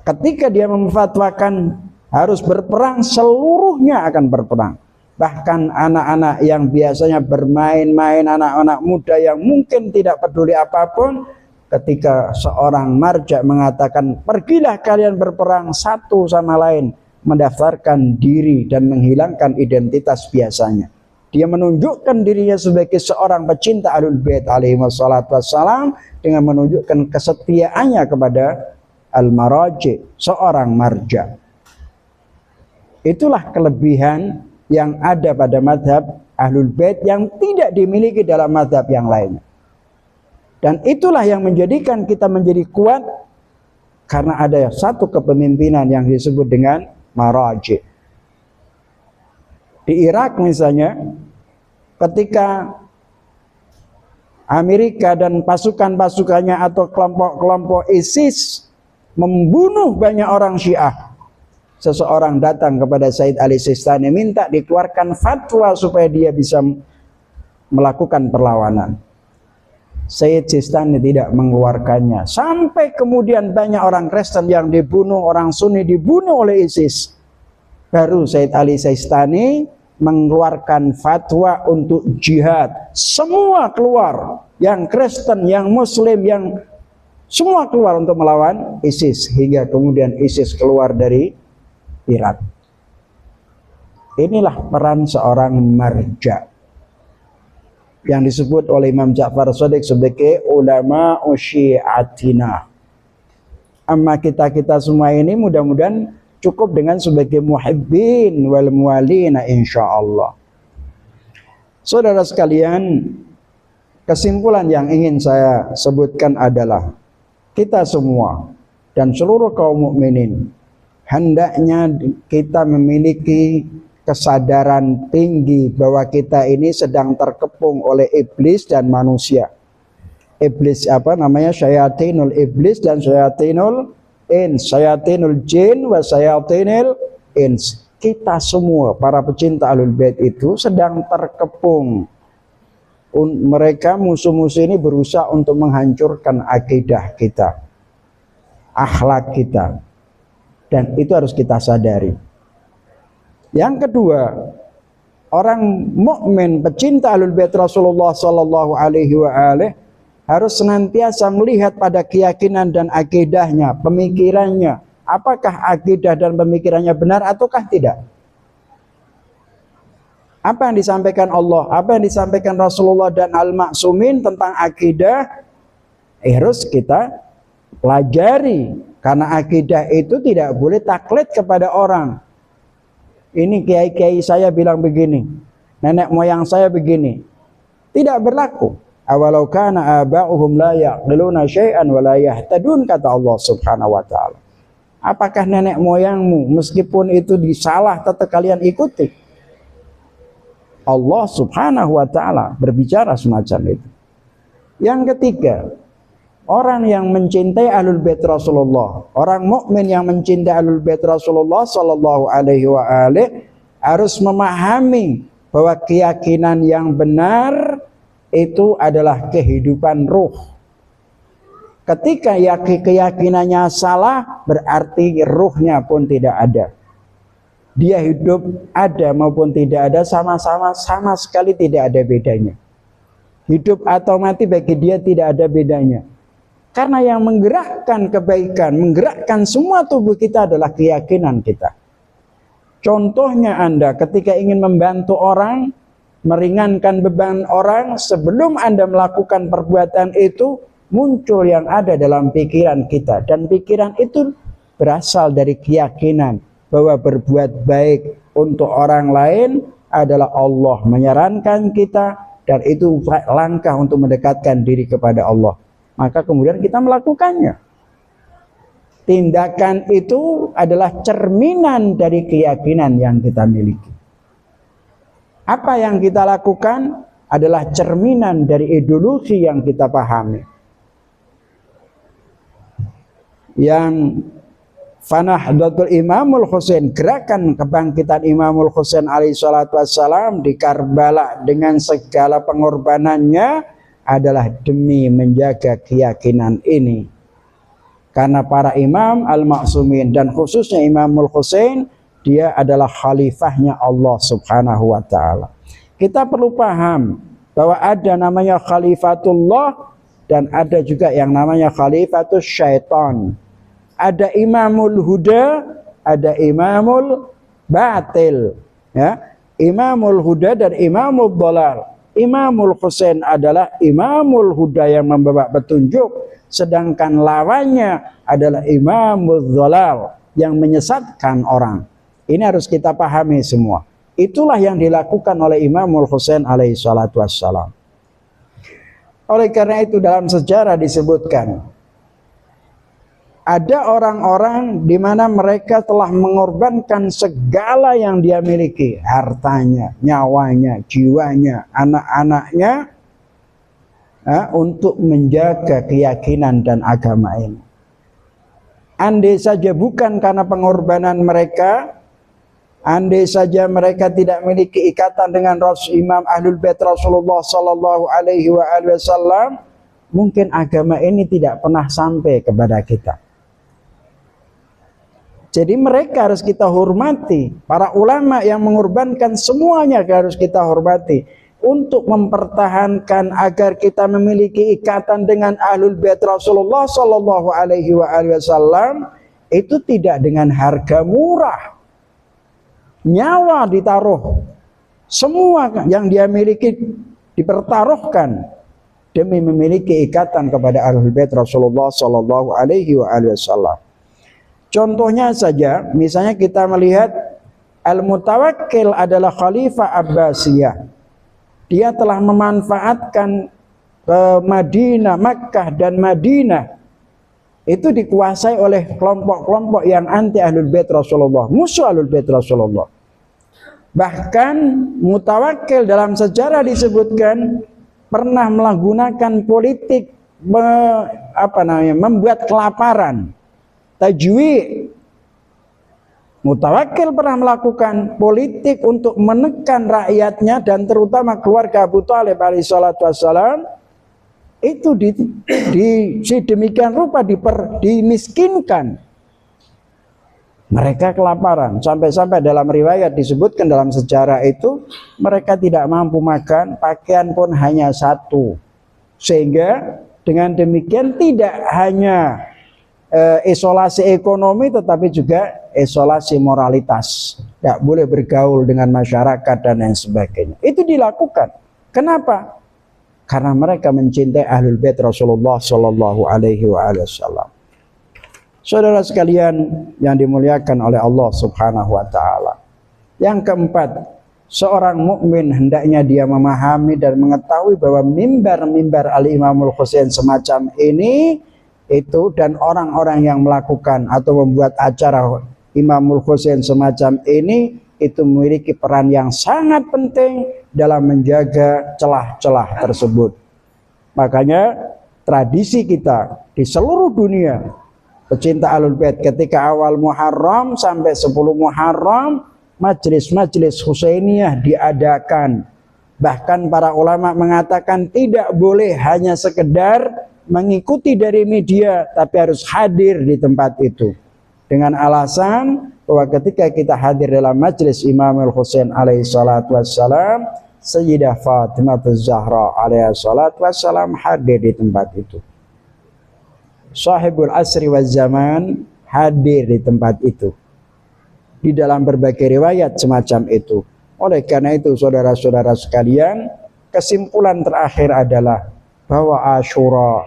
Ketika dia memfatwakan harus berperang, seluruhnya akan berperang. Bahkan anak-anak yang biasanya bermain-main, anak-anak muda yang mungkin tidak peduli apapun, ketika seorang marja mengatakan pergilah kalian berperang satu sama lain, mendaftarkan diri dan menghilangkan identitas biasanya. Dia menunjukkan dirinya sebagai seorang pecinta Ahlul Bait alaihi wassalatu wassalam dengan menunjukkan kesetiaannya kepada al-maraji, seorang marja. Itulah kelebihan yang ada pada mazhab Ahlul Bait yang tidak dimiliki dalam mazhab yang lainnya. Dan itulah yang menjadikan kita menjadi kuat, karena ada satu kepemimpinan yang disebut dengan maraji. Di Irak misalnya, ketika Amerika dan pasukan-pasukannya atau kelompok-kelompok ISIS membunuh banyak orang Syiah, seseorang datang kepada Sayyid Ali Sistani minta dikeluarkan fatwa supaya dia bisa melakukan perlawanan. Sayyid Sistani tidak mengeluarkannya, sampai kemudian banyak orang Kristen yang dibunuh, orang Sunni dibunuh oleh ISIS. Baru Sayyid Ali Sistani mengeluarkan fatwa untuk jihad. Semua keluar, yang Kristen, yang Muslim, yang semua keluar untuk melawan ISIS, hingga kemudian ISIS keluar dari Irak. Inilah peran seorang marja yang disebut oleh Imam Ja'far Shadiq sebagai ulama syiatina. Amma kita semua ini mudah-mudahan cukup dengan sebagai muhibbin wal muwalina insyaallah. Saudara sekalian, kesimpulan yang ingin saya sebutkan adalah kita semua dan seluruh kaum mukminin hendaknya kita memiliki kesadaran tinggi bahwa kita ini sedang terkepung oleh iblis dan manusia. Iblis syayatinul iblis dan syayatinul ins, syayatinul jin wa syayatinul ins. Kita semua para pecinta Ahlul Bait itu sedang terkepung. Mereka musuh-musuh ini berusaha untuk menghancurkan akidah kita, akhlak kita, dan itu harus kita sadari. Yang kedua, orang mukmin pecinta Ahlul Bait Rasulullah sallallahu alaihi wasallam harus senantiasa melihat pada keyakinan dan akidahnya, pemikirannya, apakah akidah dan pemikirannya benar ataukah tidak. Apa yang disampaikan Allah, apa yang disampaikan Rasulullah dan Al-Ma'sumin tentang akidah harus kita pelajari, karena akidah itu tidak boleh taklid kepada orang. Ini kiai-kiai saya bilang begini, nenek moyang saya begini, tidak berlaku. Awalau kana aba'uhum la ya'qiluna syai'an wa la yahtadun, kata Allah Subhanahu wa taala. Apakah nenek moyangmu meskipun itu disalah tetap kalian ikuti? Allah Subhanahu wa taala berbicara semacam itu. Yang ketiga, orang yang mencintai Ahlul Bait Rasulullah, orang mukmin yang mencintai Ahlul Bait Rasulullah sallallahu alaihi wa alihi harus memahami bahwa keyakinan yang benar itu adalah kehidupan ruh. Ketika keyakinannya salah, berarti ruhnya pun tidak ada. Dia hidup ada maupun tidak ada sama sekali tidak ada bedanya. Hidup atau mati bagi dia tidak ada bedanya. Karena yang menggerakkan kebaikan, menggerakkan semua tubuh kita adalah keyakinan kita. Contohnya Anda ketika ingin membantu orang, meringankan beban orang, sebelum Anda melakukan perbuatan itu, muncul yang ada dalam pikiran kita. Dan pikiran itu berasal dari keyakinan bahwa berbuat baik untuk orang lain adalah Allah menyarankan kita, dan itu langkah untuk mendekatkan diri kepada Allah. Maka kemudian kita melakukannya. Tindakan itu adalah cerminan dari keyakinan yang kita miliki. Apa yang kita lakukan adalah cerminan dari ideologi yang kita pahami. Yang Fanahdatul Imamul Husain, gerakan kebangkitan Imamul Husain alaihi salatu wassalam di Karbala dengan segala pengorbanannya adalah demi menjaga keyakinan ini. Karena para imam al-ma'sumin dan khususnya Imamul Husain, dia adalah khalifahnya Allah Subhanahu wa taala. Kita perlu paham bahwa ada namanya khalifatullah dan ada juga yang namanya khalifatus syaitan. Ada Imamul Huda, ada Imamul Batil, ya. Imamul Huda dan Imamul Dhalal. Imamul Husain adalah Imamul Huda yang membawa petunjuk, sedangkan lawannya adalah Imamul Dhalal yang menyesatkan orang. Ini harus kita pahami semua. Itulah yang dilakukan oleh Imamul Husain alaihi salatu wassalam. Oleh karena itu dalam sejarah disebutkan ada orang-orang di mana mereka telah mengorbankan segala yang dia miliki, hartanya, nyawanya, jiwanya, anak-anaknya, untuk menjaga keyakinan dan agama ini. Andai saja bukan karena pengorbanan mereka, andai saja mereka tidak memiliki ikatan dengan Imam Ahlul Bait Rasulullah sallallahu alaihi wasallam, mungkin agama ini tidak pernah sampai kepada kita. Jadi mereka harus kita hormati. Para ulama yang mengorbankan semuanya harus kita hormati. Untuk mempertahankan agar kita memiliki ikatan dengan Ahlul Bait Rasulullah sallallahu alaihi wasallam, itu tidak dengan harga murah. Nyawa ditaruh. Semua yang dia miliki dipertaruhkan demi memiliki ikatan kepada Ahlul Bait Rasulullah sallallahu alaihi wasallam. Contohnya saja, misalnya kita melihat Al-Mutawakkil adalah Khalifah Abbasiyah. Dia telah memanfaatkan Madinah, Makkah dan Madinah. Itu dikuasai oleh kelompok-kelompok yang anti Ahlul Bait Rasulullah, musuh Ahlul Bait Rasulullah. Bahkan Mutawakkil dalam sejarah disebutkan pernah menggunakan politik membuat kelaparan. Tajwi'. Mutawakkil pernah melakukan politik untuk menekan rakyatnya dan terutama keluarga Abu Thalib alaihi salatu wassalam, itu sedemikian rupa dimiskinkan. Mereka kelaparan sampai-sampai dalam riwayat disebutkan dalam sejarah itu mereka tidak mampu makan, pakaian pun hanya satu. Sehingga dengan demikian tidak hanya isolasi ekonomi tetapi juga isolasi moralitas. Tidak boleh bergaul dengan masyarakat dan lain sebagainya. Itu dilakukan. Kenapa? Karena mereka mencintai Ahlul Bait Rasulullah sallallahu alaihi wasallam. Saudara sekalian yang dimuliakan oleh Allah Subhanahu wa taala. Yang keempat, Seorang mukmin hendaknya dia memahami dan mengetahui bahwa mimbar-mimbar Al-Imamul Husain semacam ini itu, dan orang-orang yang melakukan atau membuat acara Imamul Husain semacam ini itu memiliki peran yang sangat penting dalam menjaga celah-celah tersebut. Makanya tradisi kita di seluruh dunia pecinta Ahlul Bait, ketika awal Muharram sampai 10 Muharram majelis-majelis Husainiyah diadakan. Bahkan para ulama mengatakan tidak boleh hanya sekedar mengikuti dari media, tapi harus hadir di tempat itu. Dengan alasan bahwa ketika kita hadir dalam majelis Imamul Husain alaihi salatu wassalam, Sayyidah Fatimah Az-Zahra alaihi salatu wassalam hadir di tempat itu. Sahibul Asri wal Zaman hadir di tempat itu. Di dalam berbagai riwayat semacam itu. Oleh karena itu saudara-saudara sekalian, kesimpulan terakhir adalah bahwa Asyura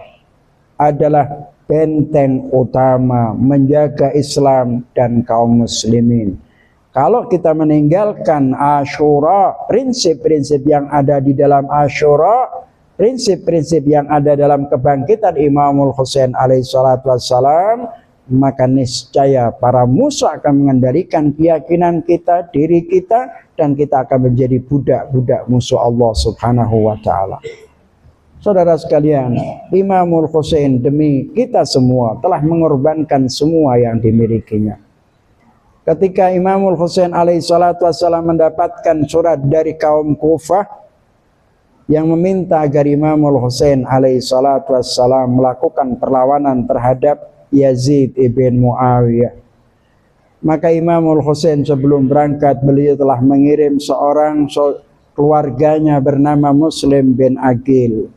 adalah benteng utama menjaga Islam dan kaum muslimin. Kalau kita meninggalkan Asyura, prinsip-prinsip yang ada di dalam Asyura, prinsip-prinsip yang ada dalam kebangkitan Imamul Husain alaihi salatu wassalam, maka niscaya para musuh akan mengendalikan keyakinan kita, diri kita, dan kita akan menjadi budak-budak musuh Allah subhanahu wa ta'ala. Saudara sekalian, Imamul Husain demi kita semua telah mengorbankan semua yang dimilikinya. Ketika Imamul Husain alaihi salatu wassalam mendapatkan surat dari kaum Kufah yang meminta agar Imamul Husain alaihi salatu wassalam melakukan perlawanan terhadap Yazid ibn Muawiyah, maka Imamul Husain sebelum berangkat beliau telah mengirim seorang keluarganya bernama Muslim bin Aqil.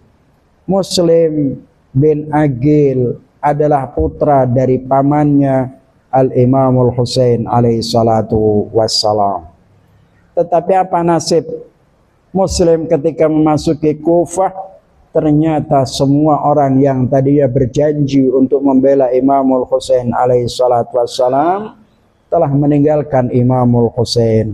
Muslim bin Aqil adalah putra dari pamannya Al-Imamul Husain alaihi salatu wassalam. Tetapi apa nasib Muslim ketika memasuki Kufah? Ternyata semua orang yang tadinya berjanji untuk membela Imamul Husain alaihi salatu wassalam telah meninggalkan Imamul Husain.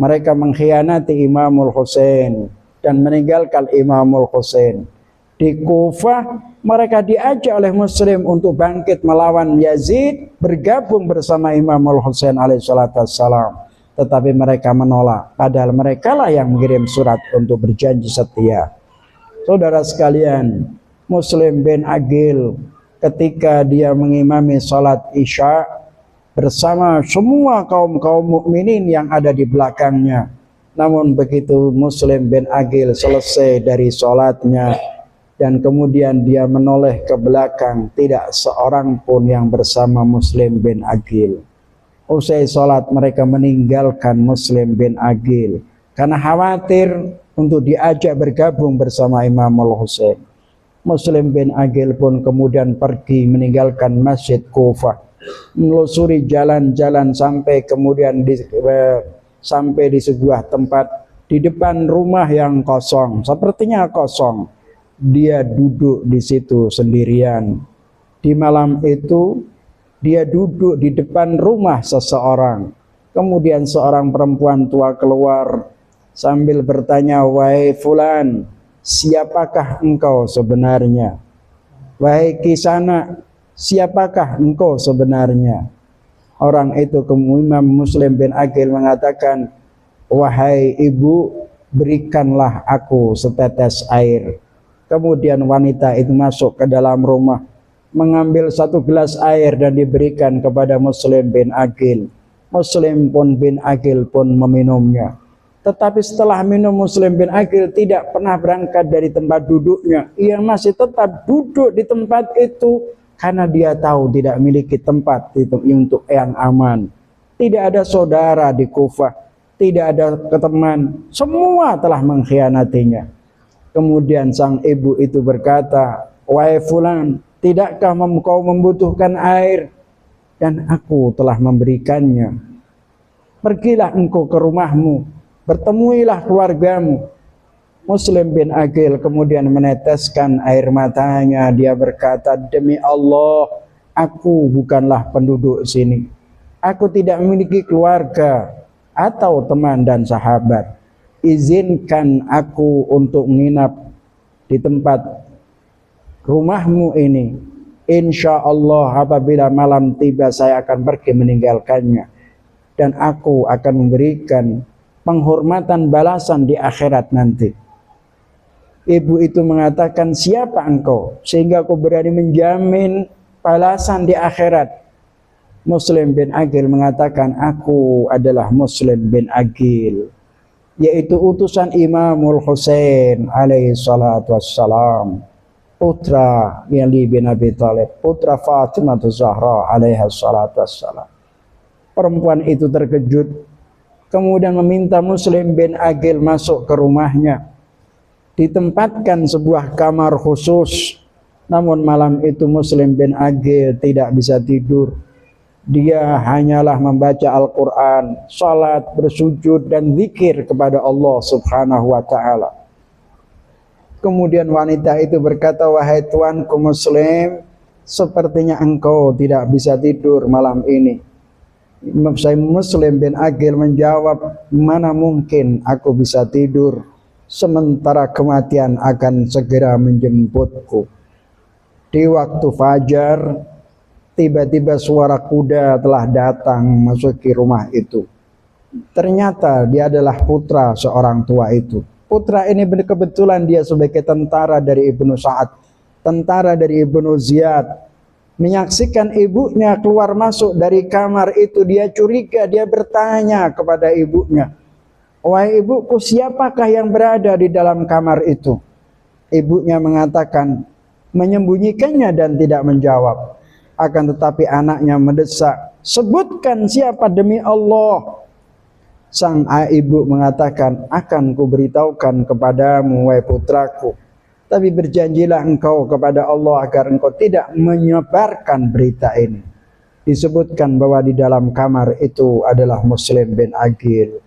Mereka mengkhianati Imamul Husain dan meninggalkan Imamul Husain. Di Kufah mereka diajak oleh Muslim untuk bangkit melawan Yazid, bergabung bersama Imamul Husain alaihi salatu wassalam. Tetapi mereka menolak, padahal mereka lah yang mengirim surat untuk berjanji setia. Saudara sekalian, Muslim bin Aqil ketika dia mengimami salat Isya bersama semua kaum mukminin yang ada di belakangnya. Namun begitu Muslim bin Aqil selesai dari salatnya dan kemudian dia menoleh ke belakang, tidak seorang pun yang bersama Muslim bin Aqil. Usai salat mereka meninggalkan Muslim bin Aqil karena khawatir untuk diajak bergabung bersama Imamul Husain. Muslim bin Aqil pun kemudian pergi meninggalkan Masjid Kufah, menelusuri jalan-jalan sampai kemudian sampai di sebuah tempat di depan rumah yang kosong, sepertinya kosong. Dia duduk di situ sendirian. Di malam itu dia duduk di depan rumah seseorang. Kemudian seorang perempuan tua keluar sambil bertanya, "Wahai fulan, siapakah engkau sebenarnya? Wahai Kisana, siapakah engkau sebenarnya?" Orang itu Imam Muslim bin Aqil mengatakan, "Wahai ibu, berikanlah aku setetes air." Kemudian wanita itu masuk ke dalam rumah, mengambil satu gelas air dan diberikan kepada Muslim bin Aqil. Muslim bin Aqil pun meminumnya. Tetapi setelah minum, Muslim bin Aqil tidak pernah berangkat dari tempat duduknya. Ia masih tetap duduk di tempat itu karena dia tahu tidak memiliki tempat untuk yang aman. Tidak ada saudara di Kufah, tidak ada teman, semua telah mengkhianatinya. Kemudian sang ibu itu berkata, "Wahai fulan, tidakkah kau membutuhkan air? Dan aku telah memberikannya. Pergilah engkau ke rumahmu, bertemuilah keluargamu." Muslim bin Aqil kemudian meneteskan air matanya. Dia berkata, "Demi Allah, aku bukanlah penduduk sini. Aku tidak memiliki keluarga. atau teman dan sahabat, izinkan aku untuk menginap di tempat rumahmu ini. Insya Allah apabila malam tiba saya akan pergi meninggalkannya, dan aku akan memberikan penghormatan balasan di akhirat nanti. Ibu itu mengatakan, siapa engkau sehingga aku berani menjamin balasan di akhirat? Muslim bin Aqil mengatakan, aku adalah Muslim bin Aqil, yaitu utusan Imamul Husain alaihi salatu wassalam, putra Ali bin Abi Thalib, putra Fatimah Zahra alaihi salatu wassalam. Perempuan itu terkejut, kemudian meminta Muslim bin Aqil masuk ke rumahnya. Ditempatkan sebuah kamar khusus, namun malam itu Muslim bin Aqil tidak bisa tidur. Dia hanyalah membaca Al-Quran, salat, bersujud, dan zikir kepada Allah subhanahu wa ta'ala. Kemudian wanita itu berkata, wahai tuanku Muslim, sepertinya engkau tidak bisa tidur malam ini. Saya Muslim bin Aqil menjawab, mana mungkin aku bisa tidur sementara kematian akan segera menjemputku. Di waktu fajar, tiba-tiba suara kuda telah datang masuki rumah itu. Ternyata dia adalah putra seorang tua itu. Putra ini kebetulan dia sebagai tentara dari Ibnu Sa'ad, tentara dari Ibnu Ziyad. Menyaksikan ibunya keluar masuk dari kamar itu, dia curiga, dia bertanya kepada ibunya, wahai ibuku, siapakah yang berada di dalam kamar itu? Ibunya mengatakan, menyembunyikannya dan tidak menjawab. Akan tetapi anaknya mendesak, sebutkan siapa demi Allah. Sang ibu mengatakan, akan kuberitahukan kepadamu wahai putraku, tapi berjanjilah engkau kepada Allah agar engkau tidak menyebarkan berita ini. Disebutkan bahwa di dalam kamar itu adalah Muslim bin Aqil.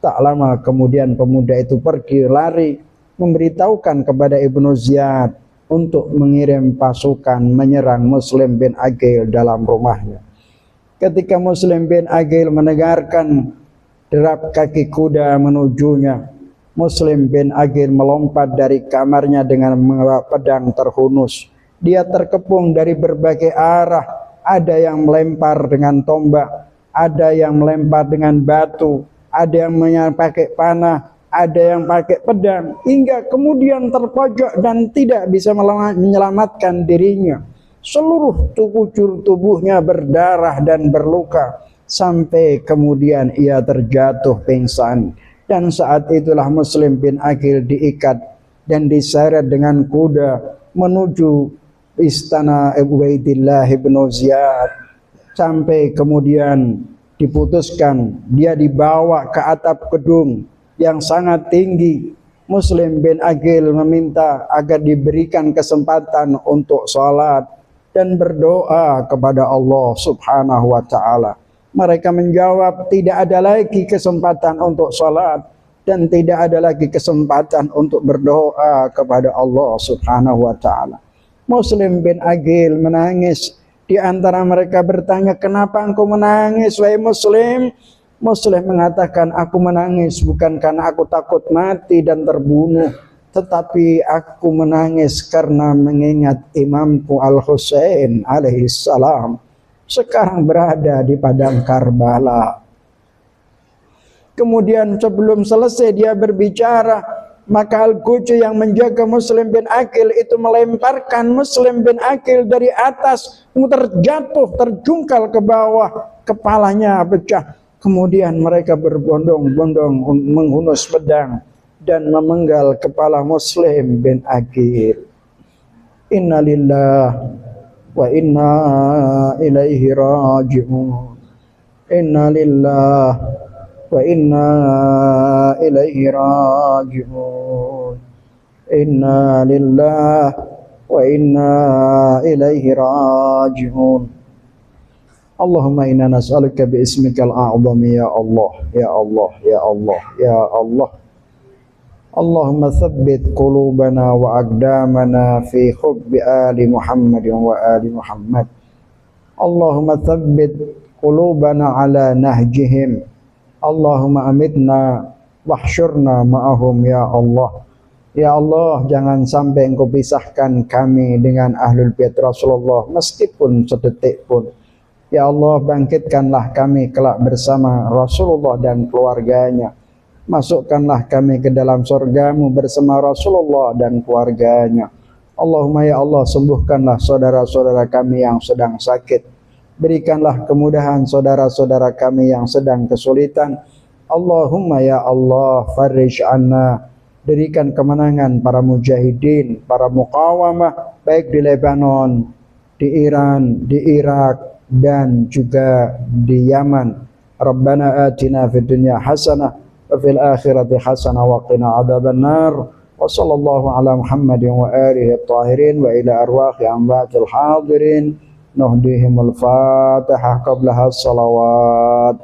Tak lama kemudian pemuda itu pergi lari memberitahukan kepada Ibnu Ziyad untuk mengirim pasukan menyerang Muslim bin Aqil dalam rumahnya. Ketika Muslim bin Aqil mendengarkan derap kaki kuda menujunya, Muslim bin Aqil melompat dari kamarnya dengan membawa pedang terhunus. Dia terkepung dari berbagai arah, ada yang melempar dengan tombak, ada yang melempar dengan batu, ada yang pakai panah, ada yang pakai pedang, hingga kemudian terpojok dan tidak bisa menyelamatkan dirinya. Seluruh tubuh tubuhnya berdarah dan berluka, sampai kemudian ia terjatuh pingsan. Dan saat itulah Muslim bin Aqil diikat dan diseret dengan kuda menuju istana Ubaidillah bin Ziyad, sampai kemudian diputuskan dia dibawa ke atap gedung yang sangat tinggi. Muslim bin Aqil meminta agar diberikan kesempatan untuk sholat dan berdoa kepada Allah subhanahu wa ta'ala. Mereka menjawab, tidak ada lagi kesempatan untuk sholat dan tidak ada lagi kesempatan untuk berdoa kepada Allah subhanahu wa ta'ala. Muslim bin Aqil menangis. Di antara mereka bertanya, kenapa engkau menangis wahai Muslim? Muslim mengatakan, aku menangis bukan karena aku takut mati dan terbunuh, tetapi aku menangis karena mengingat imamku Al-Husain alaihi salam sekarang berada di padang Karbala. Kemudian sebelum selesai dia berbicara, maka Al-Qucu yang menjaga Muslim bin Aqil itu melemparkan Muslim bin Aqil dari atas, terjatuh, terjungkal ke bawah, kepalanya pecah. Kemudian mereka berbondong-bondong menghunus pedang dan memenggal kepala Muslim bin Aqil. Inna lillah wa inna ilaihi raji'un. Inna lillah wa inna ilaihi raji'un. Inna lillah wa inna ilaihi raji'un. Allahumma inna nas'aluka bi ismikal a'zam ya Allah, ya Allah, ya Allah, ya Allah. Allahumma thabbit qulubana wa aqdamana fi hubbi ali Muhammad wa ali Muhammad. Allahumma thabbit qulubana ala nahjihim Allahumma amitna wahsyurna ma'ahum ya Allah. Ya Allah, jangan sampai Engkau pisahkan kami dengan ahlul bait Rasulullah meskipun sedetik pun. Ya Allah, bangkitkanlah kami kelak bersama Rasulullah dan keluarganya. Masukkanlah kami ke dalam surgamu bersama Rasulullah dan keluarganya. Allahumma ya Allah, sembuhkanlah saudara-saudara kami yang sedang sakit. Berikanlah kemudahan saudara-saudara kami yang sedang kesulitan. Allahumma ya Allah, farij anna, berikan kemenangan para mujahidin, para muqawamah, baik di Lebanon, di Iran, di Irak, dan juga di Yaman. Rabbana atina fid dunya hasanah wa fil akhirati hasanah wa qina adzabannar. Wa sallallahu ala Muhammadin wa alihi at-tahirin wa ila arwahi amwatil hadirin nuhdihimul fatihah qablaha as-salawat.